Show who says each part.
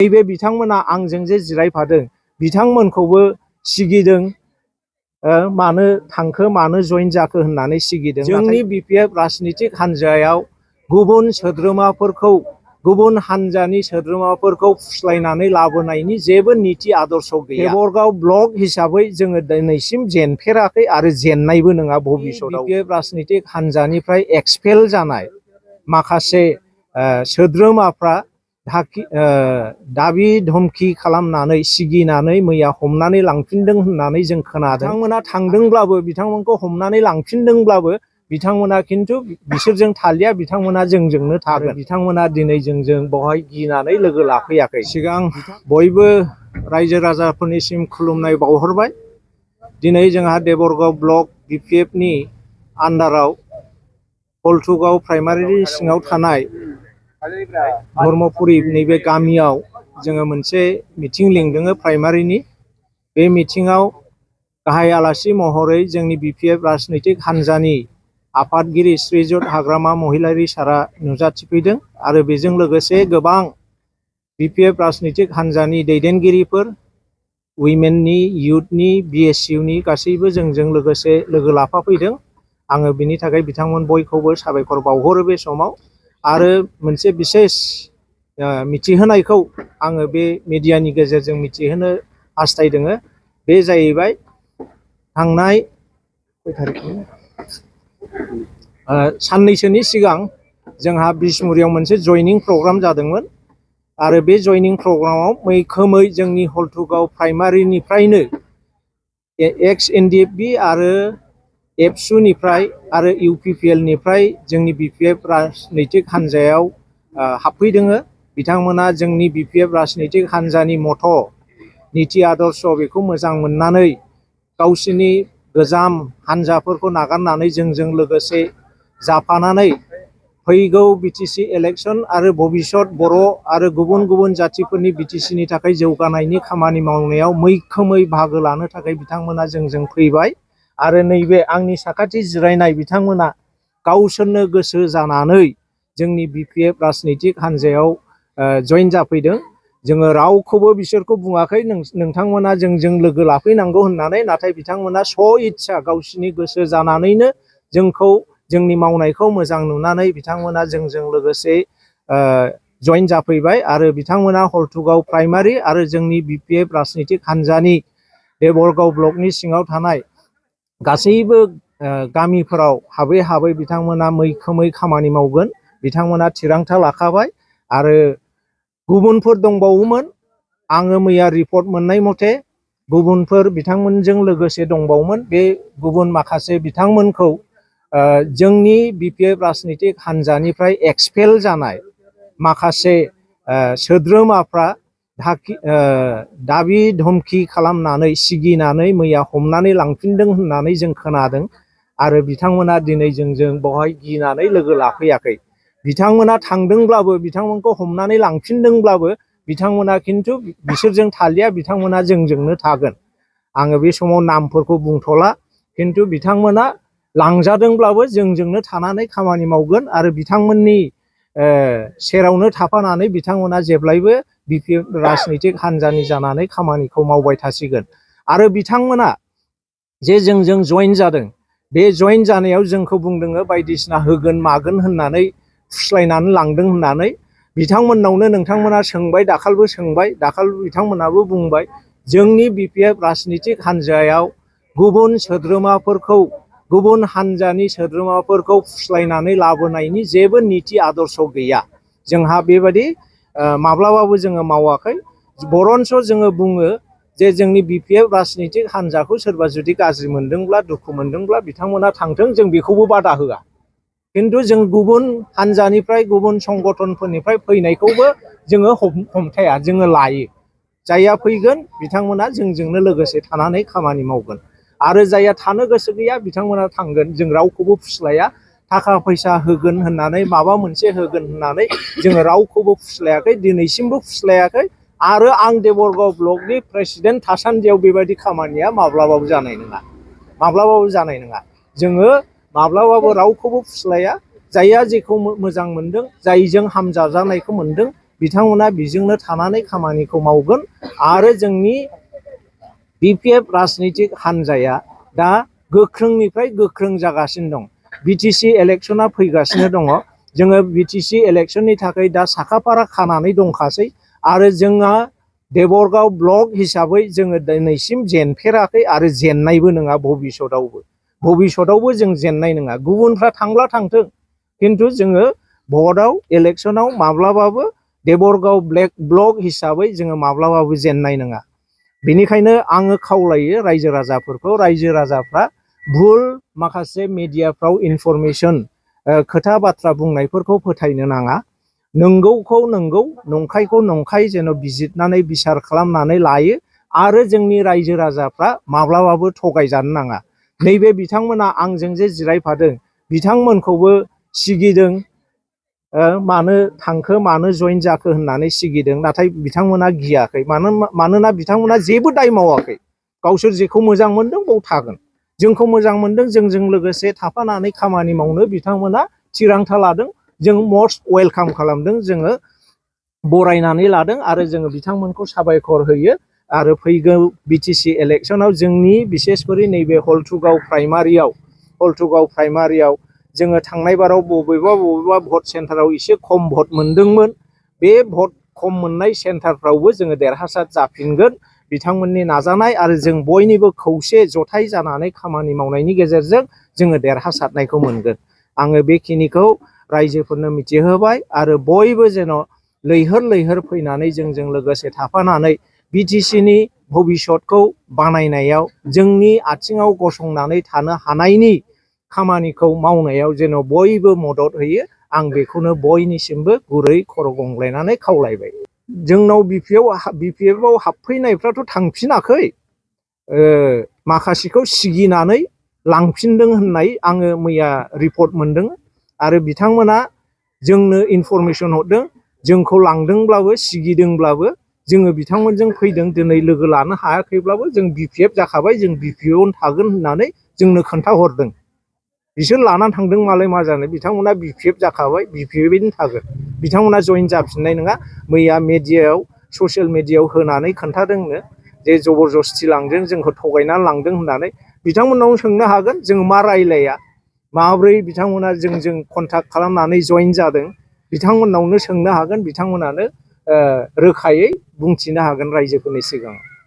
Speaker 1: नैबे बिथांमोना आंजों जे जिरायफादों बिथांमोनखौबो सिगिदों मानो थांखो मानो जइन जाखो होननानै सिगिदों। जोंनि बिपिएफ राजनितिक हान्जायाव गुबुन सोद्रोमाफोरखौ गुबुन हान्जानि सोद्रोमाफोरखौ फुस्लायनानै लाबोनायनि जेबो नीति आदर्श गैया। देबरगाव ब्लक हिसाबै जोङो दिनैसिम जेनफेराखै आरो जेननायबो नङा भबिष्यताव। बिपिएफ राजनितिक हान्जानिफ्राय एक्सपेल जानाय माखासे सोद्रोमाफ्रा दाबि धमखि खालामनानै सिगिनानै मैया हमनानै लांफिनदों होननानै जों खोनादों। बिथांमोना थांदोंब्लाबो बिथांमोनखौ हमनानै लांफिनदोंब्लाबो बिथांमोना खिन्थु बिसोरजों थालिया, बिथांमोना जोंजोंनो थागोन। बिथांमोना दिनै जोंजों बेवहाय गिनानै लोगो लाफैयाखै। सिगां बयबो रायजो राजाफोरनिसिम खुलुमनाय बावहरबाय। दिनै जोंहा देबरगाव ब्लक बिपिएफनि आन्डाराव हलथुगाव प्राइमारि सिङाव थानाय धर्मपुरी नैबे गामियाव जोङो मोनसे मिथिं लिंदों प्राइमारिनि। बे मिथिङाव गाहाय आलासि महरै जोंनि बिपिएफ राजनितिक हान्जानि आफादगिरि श्रीजुत हाग्रामा महिलारि सारा नुजाथिफैदों आरो बेजों लोगोसे गोबां बिपिएफ राजनितिक हान्जानि दैदेनगिरिफोर, उइमेननि, इयुथनि, बिएसइउनि गासैबो जोंजों लोगोसे लोगो लाफाफैदों। आङो बिनि थाखाय बिथांमोन बयखौबो साबायखर बावहरो बे समाव। आरो मोनसे बिसेस मिथिहोनायखौ आङो बे मिडियानि गेजेरजों मिथिहोनो हास्थायदों। बे जाहैबाय थांनाय साननैसोनि सिगां जोंहा बिसमुरियाव मोनसे जयनिं प्रग्राम जादोंमोन आरो बे जयनिं प्रग्रामाव मैखोमै जोंनि हलथुगाव प्राइमारिनिफ्रायनो एक्स एनडिएफबि आरो एबसुनिफ्राय आरो इउपिपिएलनिफ्राय जोंनि बिपिएफ राजनितिक हान्जायाव हाबफैदों। बिथांमोना जोंनि बिपिएफ राजनितिक हान्जानि मथ' नीति आदर्श बेखौ मोजां मोननानै गावसिनि गोजाम हान्जाफोरखौ नागारनानै जोंजों लोगोसे जाफानानै फैगौ बिटिसि इलेक्सन आरो भबिष्यत बर' आरो गुबुन गुबुन जातिफोरनि बिटिसिनि थाखाय जौगानायनि खामानि मावनायाव मैखोमै बाहागो लानो थाखाय बिथांमोना जोंजों फैबाय। आरो नैबे आंनि साखाथि जिरायनाय बिथांमोना गावसोरनो गोसो जानानै जोंनि बिपिएफ राजनितिक हान्जायाव जइन जाफैदों। जोङो रावखौबो बिसोरखौ बुङाखै नोंथांमोना जोंजों लोगो लाफैनांगौ होननानै, नाथाय बिथांमोना इस्सा गावसिनि गोसो जानानैनो जोंखौ जोंनि मावनायखौ मोजां नुनानै बिथांमोना जोंजों लोगोसे जइन जाफैबाय। आरो बिथांमोना हलथुगाव प्राइमारि आरो जोंनि बिपिएफ राजनितिक हान्जानि देबरगाव ब्लकनि सिङाव थानाय गासैबो गामिफोराव हाबै हाबै बिथांमोना मैखोमै खामानि मावगोन। बिथांमोना थिरांथा लाखाबाय आरो गुबुनफोर दंबावोमोन। आङो मैया रिपर्ट मोननाय मथे गुबुनफोर बिथांमोनजों लोगोसे दंबावोमोन। बे गुबुन माखासे बिथांमोनखौ जोंनि बिपिएफ राजनितिक हान्जानिफ्राय एक्सपेल जानाय माखासे सोद्रोमाफ्रा दाबि धमखि खालामनानै सिगिनानै मैया हमनानै लांफिनदों होननानै जों खोनादों। आरो बिथांमोना दिनै जोंजों बेवहाय गिनानै लोगो लाफैयाखै। बिथांमोना थांदोंब्लाबो बिथांमोनखौ हमनानै लांफिनदोंब्लाबो बिथांमोना खिन्थु बिसोरजों थालिया, बिथांमोना जोंजोंनो थागोन। आङो बे समाव नामफोरखौ बुंथ'ला, खिन्थु बिथांमोना लांजादोंब्लाबो जोंजोंनो थानानै खामानि मावगोन आरो बिथांमोननि सेरावनो थाफानानै बिथांमोना जेब्लायबो बिपिएफ राजनितिक हान्जानि जानानै खामानिखौ मावबाय थासिगोन। आरो बिथांमोना जे जोंजों जइन जादों, बे जइन जानायाव जोंखौ बुंदों बायदिसिना होगोन मागोन होननानै फुस्लायनानै लांदों होननानै। बिथांमोननावनो नोंथांमोना सोंबाय, दाखालिबो सोंबाय, दाखालि बिथांमोनाबो बुंबाय जोंनि बिपिएफ राजनितिक हान्जायाव गुबुन सोद्रोमाफोरखौ गुबुन हान्जानि सोद्रोमाफोरखौ फुस्लायनानै लाबोनायनि जेबो नीति आदर्श गैया। जोंहा बेबायदि माब्लाबाबो जोङो मावाखै। बरन्स जोङो बुङो जे जोंनि बिपिएफ राजनितिक हान्जाखौ सोरबा जुदि गाज्रि मोनदोंब्ला दुखु मोनदोंब्ला बिथांमोना थांथों, जों बेखौबो बादा होआ। खिन्थु जों गुबुन हान्जानिफ्राय गुबुन संगठनफोरनिफ्राय फैनायखौबो जोङो हमथाया, जोङो लायो। जायहा फैगोन बिथांमोना जोंजोंनो लोगोसे थानानै खामानि मावगोन। आरो जायहा थानो गोसो गैया बिथांमोना थांगोन। जों रावखौबो फुस्लाया। थाखा फैसा होगोन होननानै माबा मोनसे होगोन होननानै जोङो रावखौबो फुस्लायाखै, दिनैसिमबो फुस्लायाखै। आरो आं देबरगाव ब्लकनि प्रेसिडेन्ट थासान्दियाव बेबायदि खामानिया माब्लाबाबो जानाय नङा, माब्लाबाबो जानाय नङा। जोङो माब्लाबाबो रावखौबो फुस्लाया। जायहा जेखौ मोजां मोनदों, जायजों हामजाजानायखौ मोनदों बिथांमोना बेजोंनो थानानै खामानिखौ मावगोन आरो जोंनि BPF राजनितिक हान्जाया दा गोख्रोंनिफ्राय गोख्रों जागासिनो दं। BTC इलेक्शना फैगासिनो दङ। जोङो BTC इलेक्शननि थाखाय दा साखाफारा खानानै दंखासै आरो जोंहा देबरगाव ब्लक हिसाबै जोङो दिनैसिम जेनफेराखै आरो जेननायबो नङा भबिष्यतावबो जों जेननाय नङा। गुबुनफ्रा थांब्ला थांथों खिन्थु जोङो भटआव इलेक्शनाव माब्लाबाबो देबरगाव ब्लक हिसाबै जोङो माब्लाबाबो जेननाय नङा। बेनिखायनो आङो खावलायो रायजो राजाफ्रा भुल माखासे मिडियाफ्राव इनफरमेशन खोथा बाथ्रा बुंनायफोरखौ फोथायनो नाङा। नंगौखौ नंगौ नंखायखौ नंखाय जेन' बिजिरनानै बिसार खालामनानै लायो आरो जोंनि रायजो राजाफ्रा माब्लाबाबो थगायजानो नाङा। नैबे बिथांमोना आंजों जे जिरायफादों बिथांमोनखौबो सिगिदों मानो थांखो मानो जइन जाखो होननानै सिगिदों, नाथाय बिथांमोना गियाखै। मानोना बिथांमोना जेबो दाय मावाखै। गावसोर जेखौ मोजां मोनदों बाव थागोन। जोंखौ मोजां मोनदों, जोंजों लोगोसे थाफानानै खामानि मावनो बिथांमोना थिरांथा लादों। जों मस्ट वेलकाम खालामदों, जोङो बरायनानै लादों आरो जोङो बिथांमोनखौ साबायखर होयो। आरो फैगौ BTC इलेक्शनाव जोंनि बिसेसकरि नैबे हलथुगाव प्राइमारियाव जोङो थांनाय बाराव बबेबा भट सेन्टाराव एसे खम भट मोनदोंमोन। बे भट खम मोननाय सेन्टारफ्रावबो जोङो देरहासार जाफिनगोन। बिथांमोननि नाजानाय आरो जों बयनिबो खौसे जथाय जानानै खामानि मावनायनि गेजेरजों जोङो देरहासारनायखौ मोनगोन। आङो बेखिनिखौ रायजोफोरनो मिथिहोबाय आरो बयबो जेन' लैहोर फैनानै जोंजों लोगोसे थाफानानै BTCनि भबिष्यतखौ बानायनायाव जोंनि आथिङाव गसंनानै थानो हानायनि खामानिखौ मावनायाव जेन' बयबो मदद होयो। आं बेखौनो बयनिसिमबो गुरै खर' गंग्लायनानै खावलायबाय। जोंनाव BPFआव हाबफैनायफ्राथ' थांफिनाखै, माखासेखौ सिगिनानै लांफिनदों होननाय आङो मैया रिपर्ट मोनदों आरो बिथांमोना जोंनो इनफरमेसन हरदों। जोंखौ लांदोंब्लाबो सिगिदोंब्लाबो जोङो बिथांमोनजों फैदों, दिनै लोगो लानो हायाखैब्लाबो जों BPF जाखाबाय, जों BPFआवनो थागोन होननानै जोंनो खोन्थाहरदों। बिसोर लानानै थांदों मालाय मा जानो, बिथांमोना BPF जाखाबाय, BPFयैनो थागोन। बिथांमोना जइन जाफिननाय नङा। मैया मिडियायाव ससियेल मिडियायाव होनानै खोन्थादोंनो जे जबरदस्ति लांदों, जोंखौ थगायनानै लांदों होननानै। बिथांमोननाव सोंनो हागोन जों मा रायलाया, माब्रै बिथांमोना जोंजों कन्टाक्ट खालामनानै जइन जादों, बिथांमोननावनो सोंनो हागोन। बिथांमोनानो रोखायै बुंथिनो हागोन रायजोफोरनि सिगाङाव।